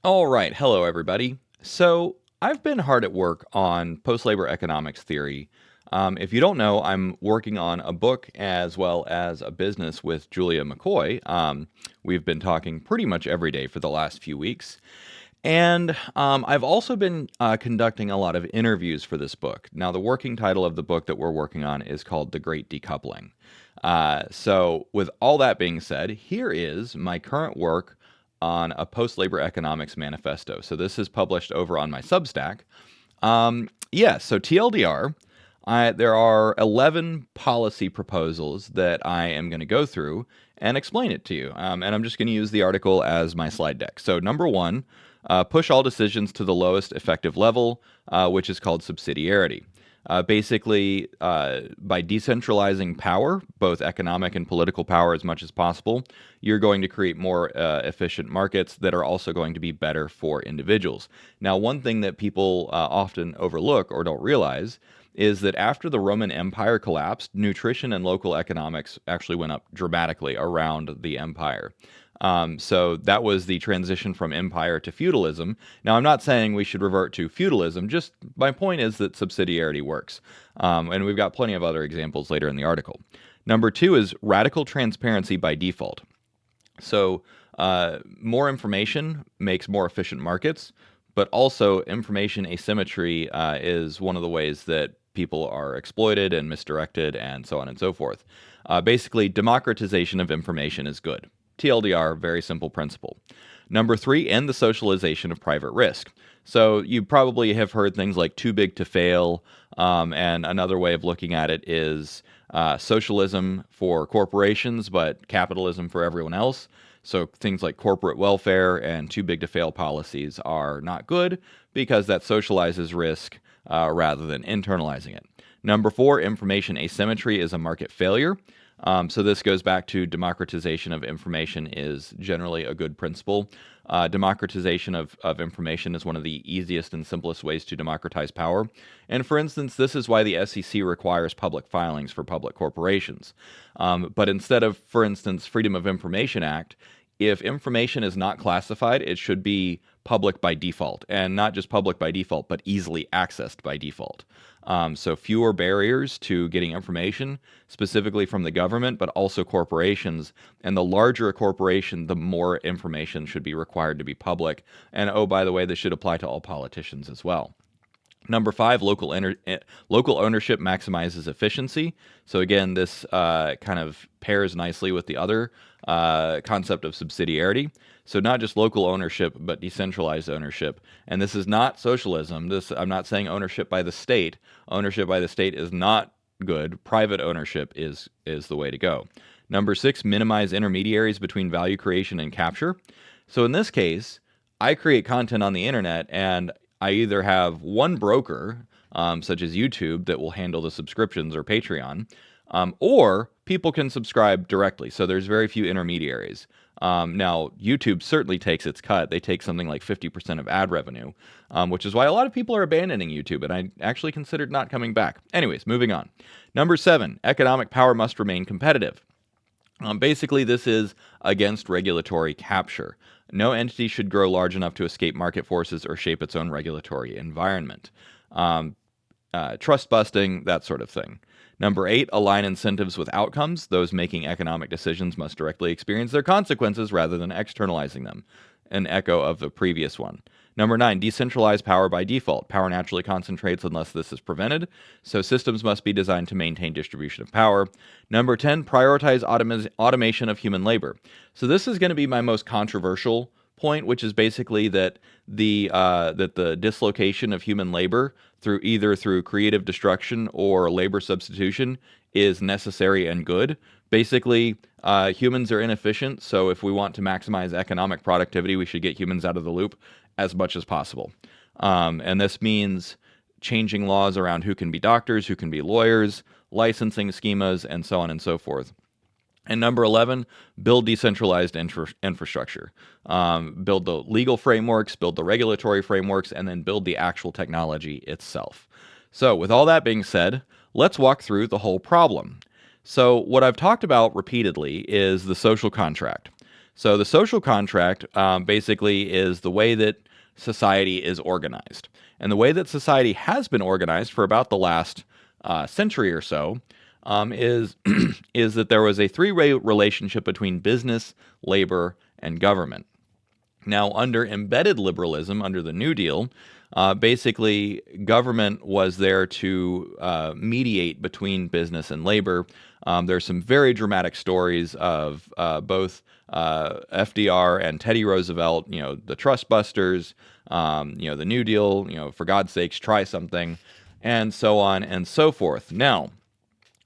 All right. Hello, everybody. So, I've been hard at work on post labor economics theory. If you don't know, I'm working on a book as well as a business with Julia McCoy. We've been talking pretty much every day for the last few weeks. And I've also been conducting a lot of interviews for this book. Now, the working title of the book that we're working on is called The Great Decoupling. So, with all that being said, here is my current work on a post labor economics manifesto. So, this is published over on my Substack. So TLDR, there are 11 policy proposals that I am going to go through and explain it to you. And I'm just going to use the article as my slide deck. So, number one, push all decisions to the lowest effective level, which is called subsidiarity. By decentralizing power, both economic and political power, as much as possible, you're going to create more efficient markets that are also going to be better for individuals. Now, one thing that people often overlook or don't realize is that after the Roman Empire collapsed, nutrition and local economics actually went up dramatically around the empire. So that was the transition from empire to feudalism. Now, I'm not saying we should revert to feudalism, just my point is that subsidiarity works. And we've got plenty of other examples later in the article. Number two is radical transparency by default. So, more information makes more efficient markets, but also information asymmetry is one of the ways that people are exploited and misdirected and so on and so forth. Basically, democratization of information is good. TLDR, very simple principle. Number three, end the socialization of private risk. So you probably have heard things like too big to fail, and another way of looking at it is socialism for corporations, but capitalism for everyone else. So things like corporate welfare and too big to fail policies are not good because that socializes risk rather than internalizing it. Number four, information asymmetry is a market failure. So this goes back to democratization of information is generally a good principle. Democratization of information is one of the easiest and simplest ways to democratize power. And for instance, this is why the SEC requires public filings for public corporations. But instead of, for instance, Freedom of Information Act, if information is not classified, it should be public by default, and not just public by default, but easily accessed by default. So fewer barriers to getting information, specifically from the government, but also corporations. And the larger a corporation, the more information should be required to be public. And oh, by the way, this should apply to all politicians as well. Number five, local ownership maximizes efficiency. So again, this kind of pairs nicely with the other concept of subsidiarity. So not just local ownership, but decentralized ownership. And this is not socialism. I'm not saying ownership by the state. Ownership by the state is not good. Private ownership is the way to go. Number six, minimize intermediaries between value creation and capture. So in this case, I create content on the internet and I either have one broker, such as YouTube, that will handle the subscriptions or Patreon, or people can subscribe directly. So there's very few intermediaries. Now, YouTube certainly takes its cut. They take something like 50% of ad revenue, which is why a lot of people are abandoning YouTube, and I actually considered not coming back. Anyways, moving on. Number seven, economic power must remain competitive. Basically, this is against regulatory capture. No entity should grow large enough to escape market forces or shape its own regulatory environment. Trust busting, that sort of thing. Number eight, align incentives with outcomes. Those making economic decisions must directly experience their consequences rather than externalizing them. An echo of the previous one. Number nine, decentralize power by default. Power naturally concentrates unless this is prevented, so systems must be designed to maintain distribution of power. Number 10, prioritize automation of human labor. So this is going to be my most controversial point, which is basically that the dislocation of human labor through creative destruction or labor substitution is necessary and good. Basically, humans are inefficient, so if we want to maximize economic productivity, we should get humans out of the loop as much as possible. And this means changing laws around who can be doctors, who can be lawyers, licensing schemas, and so on and so forth. And number 11, build decentralized infrastructure. Build the legal frameworks, build the regulatory frameworks, and then build the actual technology itself. So with all that being said, let's walk through the whole problem. So what I've talked about repeatedly is the social contract. So the social contract basically is the way that society is organized. And the way that society has been organized for about the last century or so is is that there was a three-way relationship between business, labor, and government. Now, under embedded liberalism, under the New Deal, basically government was there to mediate between business and labor. There's some very dramatic stories of both FDR and Teddy Roosevelt, the trust busters, the New Deal, for God's sakes, try something, and so on and so forth. Now,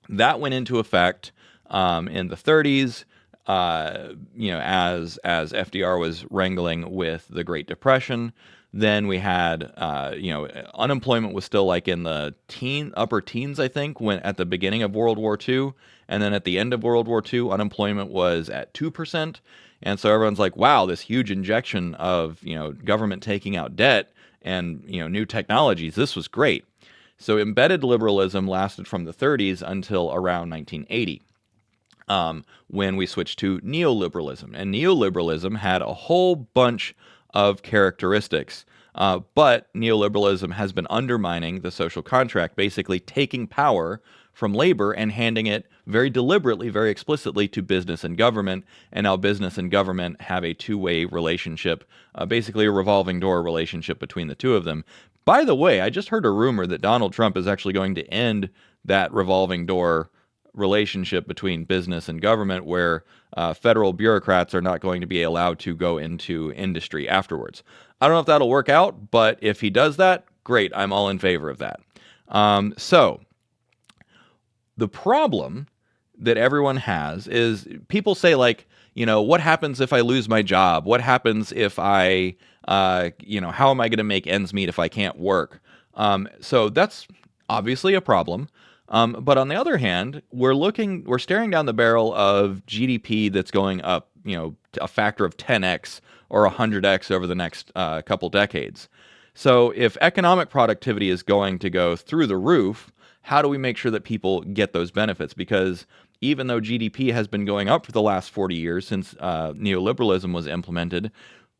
that went into effect in the 30s. As FDR was wrangling with the Great Depression. Then we had, unemployment was still like in the upper teens, I think, when at the beginning of World War II. And then at the end of World War II, unemployment was at 2%. And so everyone's like, wow, this huge injection of, government taking out debt and, new technologies, this was great. So embedded liberalism lasted from the 30s until around 1980. When we switched to neoliberalism. And neoliberalism had a whole bunch of characteristics, but neoliberalism has been undermining the social contract, basically taking power from labor and handing it very deliberately, very explicitly to business and government. And now business and government have a two-way relationship, basically a revolving door relationship between the two of them. By the way, I just heard a rumor that Donald Trump is actually going to end that revolving door relationship between business and government, where federal bureaucrats are not going to be allowed to go into industry afterwards. I don't know if that'll work out, but if he does that, great. I'm all in favor of that. So the problem that everyone has is people say, like, what happens if I lose my job? What happens if I, how am I going to make ends meet if I can't work? So that's obviously a problem. But on the other hand, we're staring down the barrel of GDP that's going up, a factor of 10x or 100x over the next couple decades. So if economic productivity is going to go through the roof, how do we make sure that people get those benefits? Because even though GDP has been going up for the last 40 years since neoliberalism was implemented,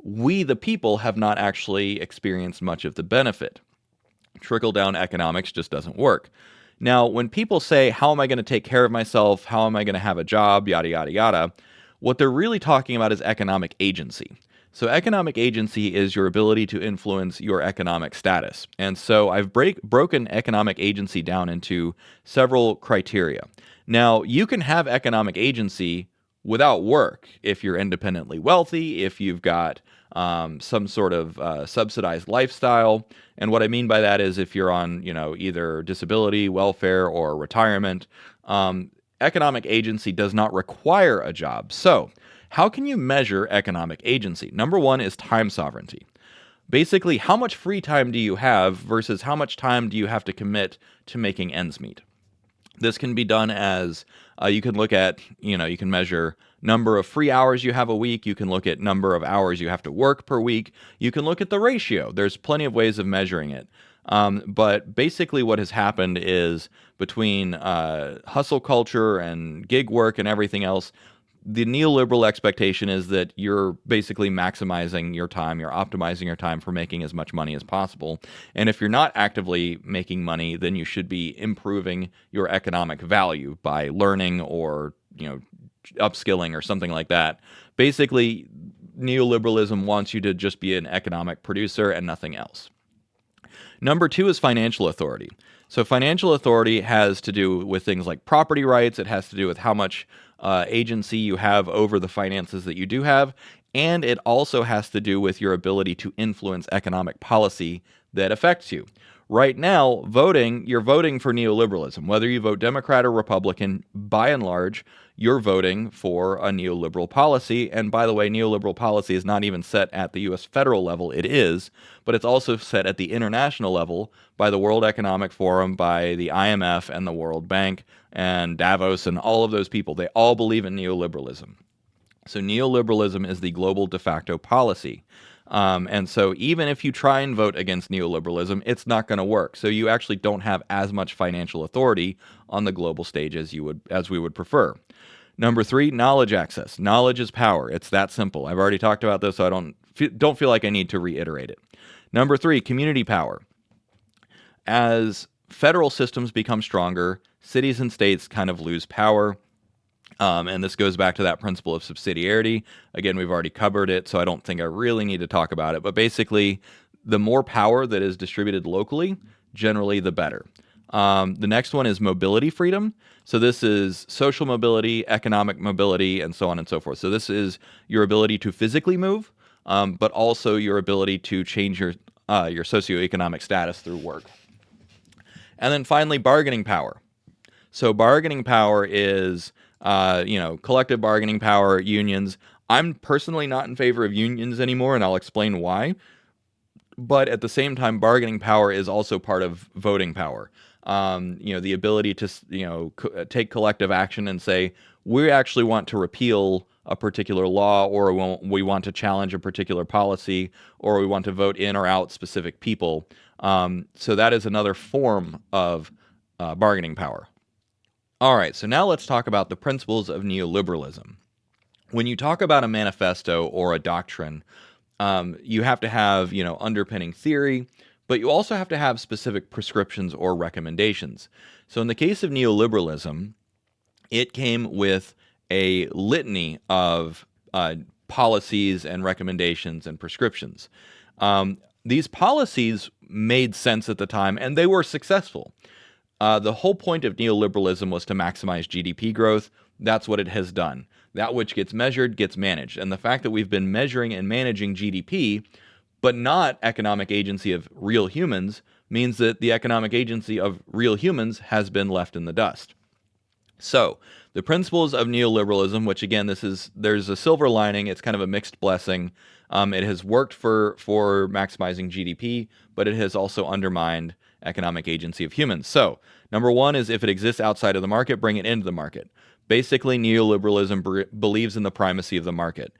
we, the people, have not actually experienced much of the benefit. Trickle-down economics just doesn't work. Now, when people say, how am I going to take care of myself? How am I going to have a job? Yada, yada, yada. What they're really talking about is economic agency. So economic agency is your ability to influence your economic status. And so I've broken economic agency down into several criteria. Now, you can have economic agency without work if you're independently wealthy, if you've got some sort of subsidized lifestyle. And what I mean by that is if you're on, either disability, welfare, or retirement. Economic agency does not require a job. So how can you measure economic agency? Number one is time sovereignty. Basically, how much free time do you have versus how much time do you have to commit to making ends meet? This can be done as you can look at, you can measure number of free hours you have a week. You can look at number of hours you have to work per week. You can look at the ratio. There's plenty of ways of measuring it. But basically what has happened is between hustle culture and gig work and everything else, the neoliberal expectation is that you're basically maximizing your time, you're optimizing your time for making as much money as possible. And if you're not actively making money, then you should be improving your economic value by learning or, upskilling or something like that. Basically, neoliberalism wants you to just be an economic producer and nothing else. Number two is financial authority. So financial authority has to do with things like property rights. It has to do with how much agency you have over the finances that you do have. And it also has to do with your ability to influence economic policy that affects you. Right now, you're voting for neoliberalism. Whether you vote Democrat or Republican, by and large, you're voting for a neoliberal policy. And by the way, neoliberal policy is not even set at the U.S. federal level. It is, but it's also set at the international level by the World Economic Forum, by the IMF and the World Bank and Davos and all of those people. They all believe in neoliberalism. So neoliberalism is the global de facto policy. And so even if you try and vote against neoliberalism, it's not going to work. So you actually don't have as much financial authority on the global stage as we would prefer. Number three, knowledge access. Knowledge is power. It's that simple. I've already talked about this, so I don't feel like I need to reiterate it. Number three, community power. As federal systems become stronger, cities and states kind of lose power. And this goes back to that principle of subsidiarity. Again, we've already covered it, so I don't think I really need to talk about it. But basically, the more power that is distributed locally, generally the better. The next one is mobility freedom. So this is social mobility, economic mobility, and so on and so forth. So this is your ability to physically move, but also your ability to change your socioeconomic status through work. And then finally, bargaining power. So bargaining power is, collective bargaining power, unions. I'm personally not in favor of unions anymore, and I'll explain why. But at the same time, bargaining power is also part of voting power. The ability to, take collective action and say, we actually want to repeal a particular law, or we want to challenge a particular policy, or we want to vote in or out specific people. So that is another form of bargaining power. All right, so now let's talk about the principles of neoliberalism. When you talk about a manifesto or a doctrine, you have to have, underpinning theory, but you also have to have specific prescriptions or recommendations. So in the case of neoliberalism, it came with a litany of policies and recommendations and prescriptions. These policies made sense at the time, and they were successful. The whole point of neoliberalism was to maximize GDP growth. That's what it has done. That which gets measured gets managed. And the fact that we've been measuring and managing GDP, but not economic agency of real humans, means that the economic agency of real humans has been left in the dust. So, the principles of neoliberalism, which again, there's a silver lining, it's kind of a mixed blessing. It has worked for maximizing GDP, but it has also undermined economic agency of humans. So, number one is if it exists outside of the market, bring it into the market. Basically, neoliberalism believes in the primacy of the market.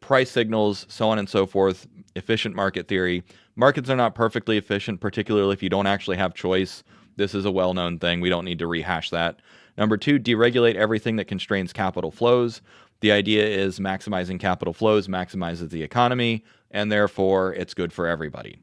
Price signals, so on and so forth, efficient market theory. Markets are not perfectly efficient, particularly if you don't actually have choice. This is a well-known thing. We don't need to rehash that. Number two, deregulate everything that constrains capital flows. The idea is maximizing capital flows maximizes the economy, and therefore it's good for everybody.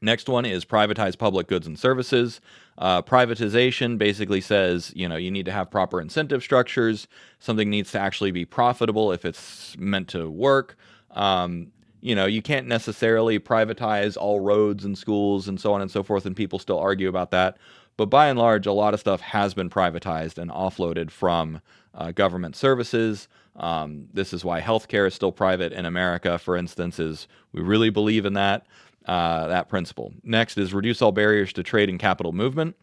Next one is privatize public goods and services. Privatization basically says, you need to have proper incentive structures. Something needs to actually be profitable if it's meant to work. You can't necessarily privatize all roads and schools and so on and so forth, and people still argue about that. But by and large, a lot of stuff has been privatized and offloaded from government services. This is why healthcare is still private in America, for instance, is we really believe in that principle. Next is reduce all barriers to trade and capital movement.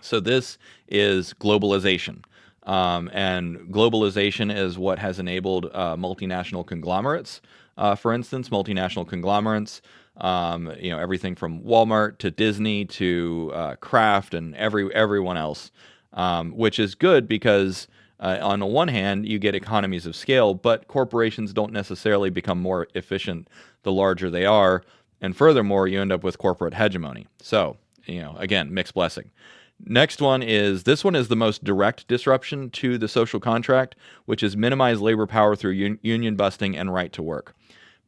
So this is globalization. And globalization is what has enabled multinational conglomerates. For instance, multinational conglomerates, everything from Walmart to Disney to Kraft and everyone else, which is good because on the one hand, you get economies of scale, but corporations don't necessarily become more efficient the larger they are. And furthermore, you end up with corporate hegemony. So, again, mixed blessing. Next one is, this one is the most direct disruption to the social contract, which is minimize labor power through union busting and right to work.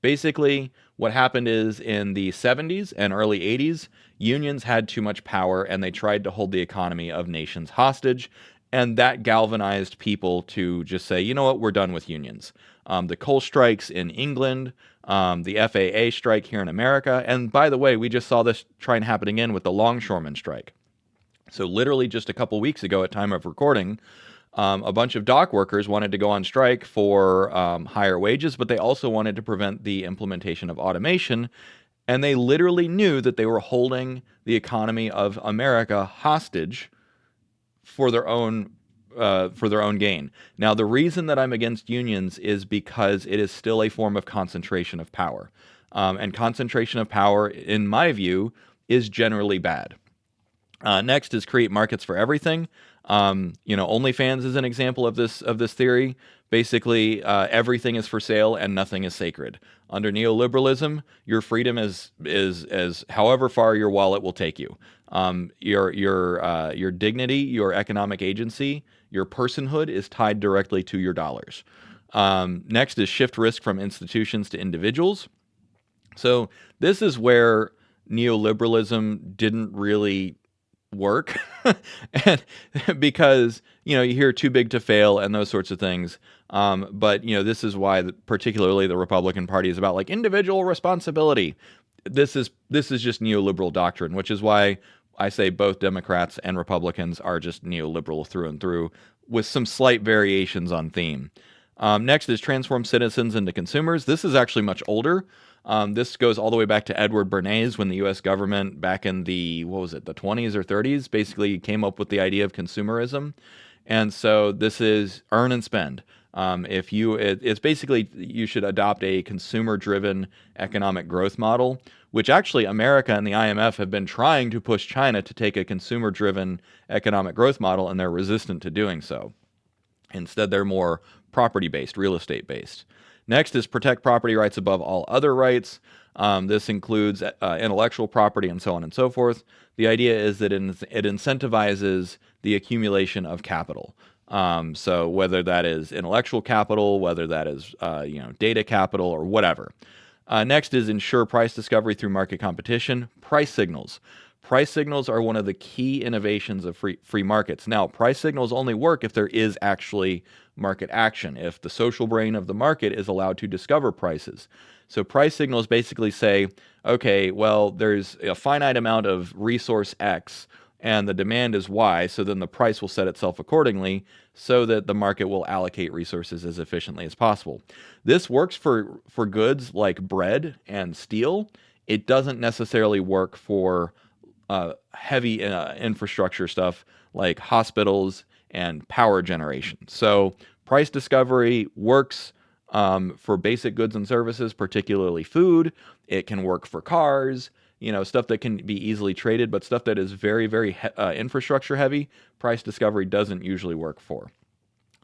Basically, what happened is in the 70s and early 80s, unions had too much power and they tried to hold the economy of nations hostage. And that galvanized people to just say, you know what, we're done with unions. The coal strikes in England, the FAA strike here in America. And by the way, we just saw this try and happen again with the longshoremen strike. So literally just a couple weeks ago at time of recording, a bunch of dock workers wanted to go on strike for higher wages, but they also wanted to prevent the implementation of automation. And they literally knew that they were holding the economy of America hostage for their own gain. Now, the reason that I'm against unions is because it is still a form of concentration of power. And concentration of power, in my view, is generally bad. Next is create markets for everything. OnlyFans is an example of this theory. Basically, everything is for sale and nothing is sacred. Under neoliberalism, your freedom is however far your wallet will take you. Your dignity, your economic agency, your personhood is tied directly to your dollars. Next is shift risk from institutions to individuals. So this is where neoliberalism didn't really work, and because you hear too big to fail and those sorts of things. But this is why particularly the Republican Party is about like individual responsibility. This is just neoliberal doctrine, which is why I say both Democrats and Republicans are just neoliberal through and through, with some slight variations on theme. Next is transform citizens into consumers. This is actually much older. This goes all the way back to Edward Bernays, when the U.S. government back in the 20s or 30s, basically came up with the idea of consumerism. And so this is earn and spend. It's basically you should adopt a consumer-driven economic growth model, which actually America and the IMF have been trying to push China to take a consumer-driven economic growth model, and they're resistant to doing so. Instead, they're more property-based, real estate-based. Next is protect property rights above all other rights. This includes intellectual property and so on and so forth. The idea is that it incentivizes the accumulation of capital. So whether that is intellectual capital, whether that is data capital, or whatever. Next is ensure price discovery through market competition. Price signals. Price signals are one of the key innovations of free markets. Now, price signals only work if there is actually market action, if the social brain of the market is allowed to discover prices. So price signals basically say, okay, well, there's a finite amount of resource X and the demand is Y, so then the price will set itself accordingly so that the market will allocate resources as efficiently as possible. This works for goods like bread and steel. It doesn't necessarily work for heavy infrastructure stuff like hospitals and power generation. So price discovery works for basic goods and services, particularly food. It can work for cars, stuff that can be easily traded, but stuff that is very, very infrastructure heavy, price discovery doesn't usually work for.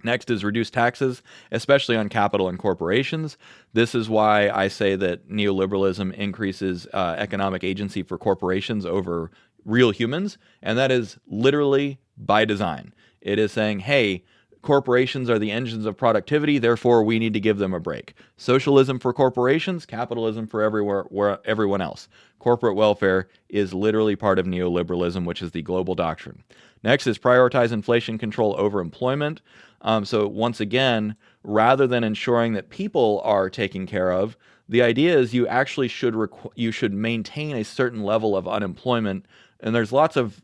Next is reduce taxes, especially on capital and corporations. This is why I say that neoliberalism increases economic agency for corporations over real humans, and that is literally by design. It is saying, hey, corporations are the engines of productivity, therefore we need to give them a break. Socialism for corporations, capitalism for everyone else. Corporate welfare is literally part of neoliberalism, which is the global doctrine. Next is prioritize inflation control over employment. So once again, rather than ensuring that people are taken care of, the idea is you actually should maintain a certain level of unemployment. And there's lots of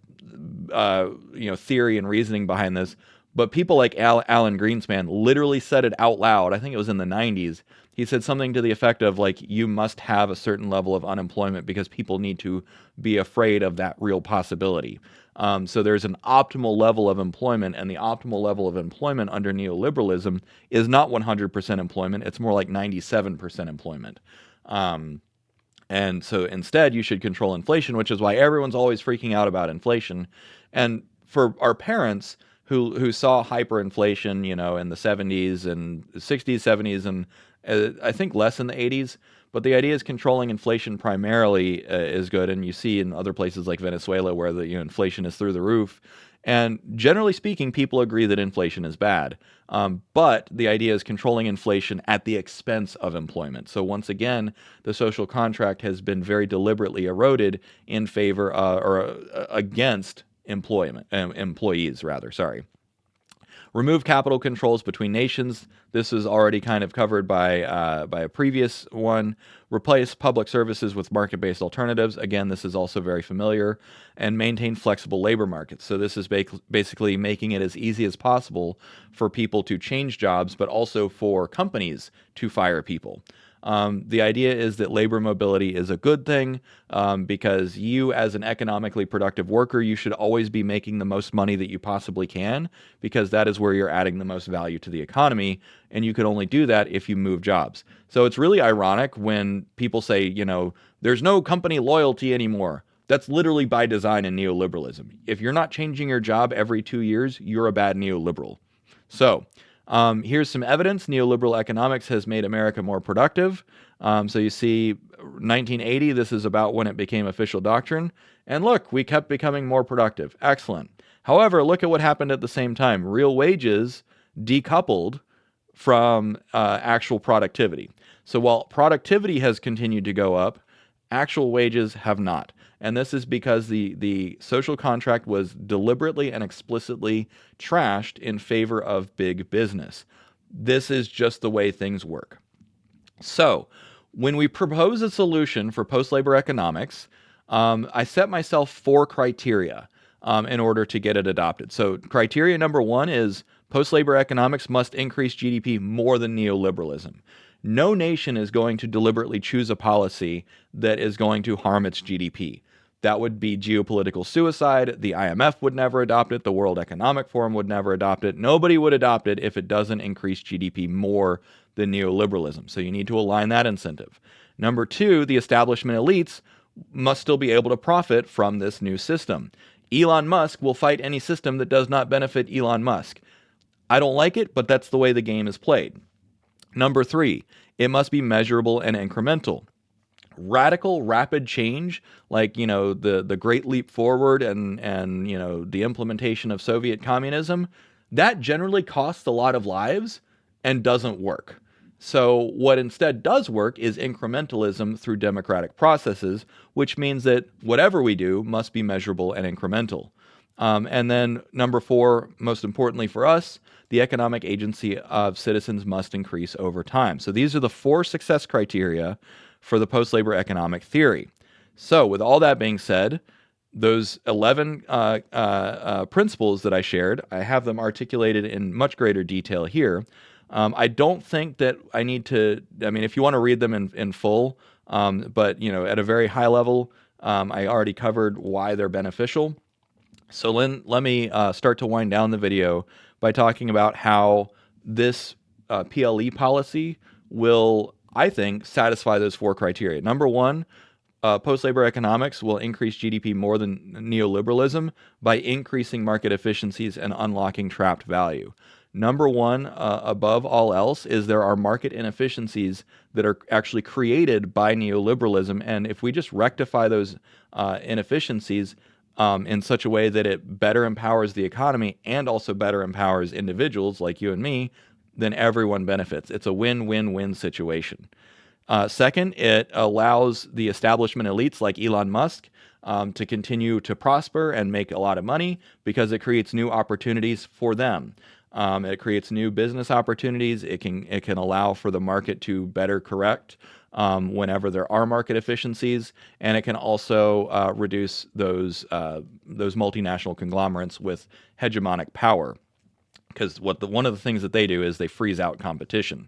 theory and reasoning behind this. But people like Alan Greenspan literally said it out loud. I think it was in the 90s. He said something to the effect of like, you must have a certain level of unemployment because people need to be afraid of that real possibility. So there's an optimal level of employment, and the optimal level of employment under neoliberalism is not 100% employment. It's more like 97% employment. And so instead, you should control inflation, which is why everyone's always freaking out about inflation. And for our parents who saw hyperinflation, in the 70s and 60s, 70s, and I think less in the 80s. But the idea is controlling inflation primarily is good, and you see in other places like Venezuela where the inflation is through the roof. And generally speaking, people agree that inflation is bad. But the idea is controlling inflation at the expense of employment. So once again, the social contract has been very deliberately eroded in favor against employees. Remove capital controls between nations. This is already kind of covered by a previous one. Replace public services with market-based alternatives. Again, this is also very familiar. And maintain flexible labor markets. So this is basically making it as easy as possible for people to change jobs, but also for companies to fire people. The idea is that labor mobility is a good thing because you, as an economically productive worker, you should always be making the most money that you possibly can, because that is where you're adding the most value to the economy, and you can only do that if you move jobs. So it's really ironic when people say, there's no company loyalty anymore. That's literally by design in neoliberalism. If you're not changing your job every 2 years, you're a bad neoliberal. So, here's some evidence. Neoliberal economics has made America more productive. So you see 1980, this is about when it became official doctrine. And look, we kept becoming more productive. Excellent. However, look at what happened at the same time. Real wages decoupled from actual productivity. So while productivity has continued to go up, actual wages have not. And this is because the social contract was deliberately and explicitly trashed in favor of big business. This is just the way things work. So, when we propose a solution for post-labor economics, I set myself 4 criteria in order to get it adopted. So, criteria number 1 is post-labor economics must increase GDP more than neoliberalism. No nation is going to deliberately choose a policy that is going to harm its GDP. That would be geopolitical suicide. The IMF would never adopt it. The World Economic Forum would never adopt it. Nobody would adopt it if it doesn't increase GDP more than neoliberalism. So you need to align that incentive. Number 2, the establishment elites must still be able to profit from this new system. Elon Musk will fight any system that does not benefit Elon Musk. I don't like it, but that's the way the game is played. Number 3, it must be measurable and incremental. Radical, rapid change, like, the Great Leap Forward and the implementation of Soviet communism, that generally costs a lot of lives and doesn't work. So what instead does work is incrementalism through democratic processes, which means that whatever we do must be measurable and incremental. And then number 4, most importantly for us, the economic agency of citizens must increase over time. So these are the 4 success criteria for the post-labor economic theory. So with all that being said, those 11 principles that I shared, I have them articulated in much greater detail here. I don't think that I need to, if you want to read them in full, but at a very high level, I already covered why they're beneficial. So let me start to wind down the video by talking about how this PLE policy will, I think, satisfy those 4 criteria. Number 1, post-labor economics will increase GDP more than neoliberalism by increasing market efficiencies and unlocking trapped value. Number 1, above all else, is there are market inefficiencies that are actually created by neoliberalism, and if we just rectify those inefficiencies in such a way that it better empowers the economy and also better empowers individuals like you and me, then everyone benefits. It's a win-win-win situation. Second, it allows the establishment elites like Elon Musk to continue to prosper and make a lot of money because it creates new opportunities for them. It creates new business opportunities. It can allow for the market to better correct whenever there are market efficiencies, and it can also reduce those multinational conglomerates with hegemonic power, because one of the things that they do is they freeze out competition.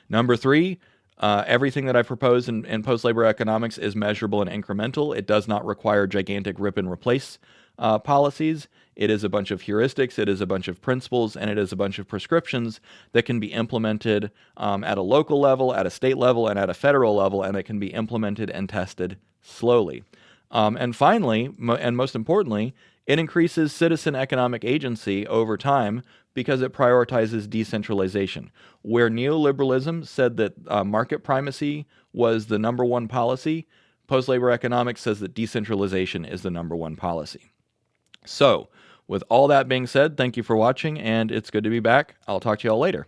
Number 3, everything that I propose in post-labor economics is measurable and incremental. It does not require gigantic rip and replace policies. It is a bunch of heuristics, it is a bunch of principles, and it is a bunch of prescriptions that can be implemented at a local level, at a state level, and at a federal level, and it can be implemented and tested slowly. And finally, and most importantly, it increases citizen economic agency over time because it prioritizes decentralization. Where neoliberalism said that market primacy was the number 1 policy, post-labor economics says that decentralization is the number 1 policy. So, with all that being said, thank you for watching, and it's good to be back. I'll talk to you all later.